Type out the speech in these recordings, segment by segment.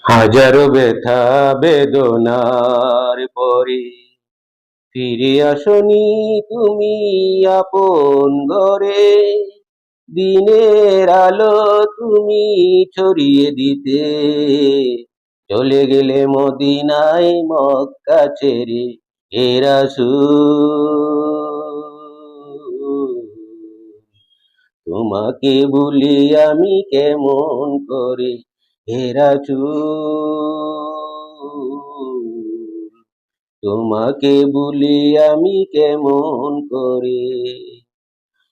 হাজারো ব্যথা বেদনার পরে ফিরে আসনি তুমি আপন ঘরে। দিনের আলো তুমি ছড়িয়ে দিতে চলে গেলে মদিনায় মক্কা ছেড়ে। হে রাসূল, তোমাকে ভুলি আমি কেমন করে। হে রাসূল, তোমাকে ভুলি আমি কেমন করে।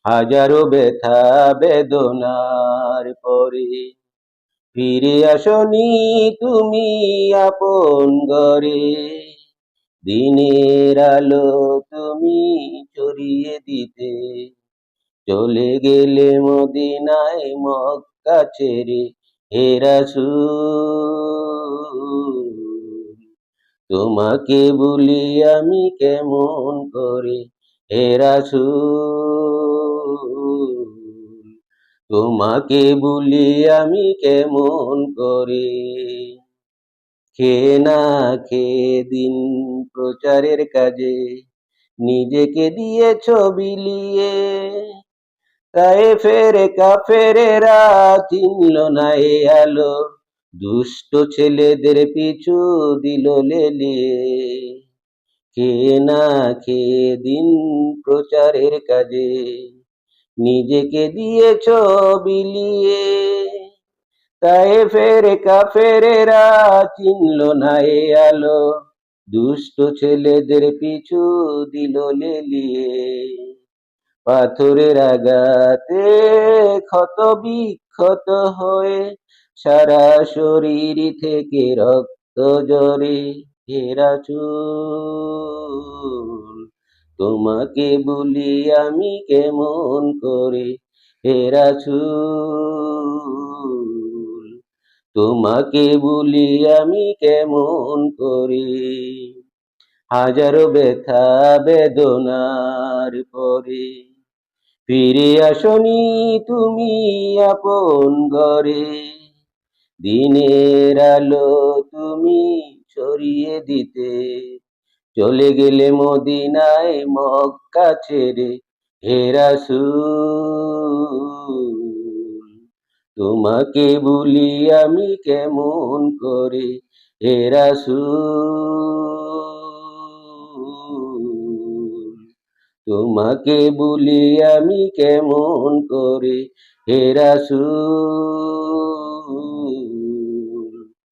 হাজারো ব্যথা বেদনার পরে ফিরে আসনি তুমি আপন ঘরে। দিনের আলো তুমি ছড়িয়ে দিতে চলে গেলে মদিনায় মক্কা ছেড়ে। হে রাসূল, তোমাকে ভুলি আমি কেমন করে। হে রাসূল, তোমাকে ভুলি আমি কেমন করে। খেয়ে না খেয়ে দিন প্রচারের কাজে নিজেকে দিয়েছ বিলিয়ে। তায়েফের কাফেরেরা চিনল না এ আলো, দুষ্ট ছেলেদের পিছু দিল লেলিয়ে। খেয়ে না খেয়ে দিন প্রচারের কাজে নিজেকে দিয়েছ বিলিয়ে। তায়েফের কাফেরেরা চিনল না এ আলো, দুষ্ট ছেলেদের পিছু দিল লেলিয়ে। পাথরের আঘাতে ক্ষত বিক্ষত হয়ে সারা শরীর থেকে রক্ত ঝরে। হে রাসূল, তোমাকে ভুলি আমি কেমন করে। হে রাসূল, তোমাকে ভুলি আমি কেমন করে। হাজারো ব্যথা বেদনার পরে ফিরে আসনি তুমি আপন ঘরে। দিনের আলো তুমি ছড়িয়ে দিতে চলে গেলে মদিনায় মক্কা ছেড়ে। হে রাসূল, তোমাকে ভুলি আমি কেমন করে। হে রাসূল, তোমাকে ভুলি আমি কেমন করে। হে রাসূল।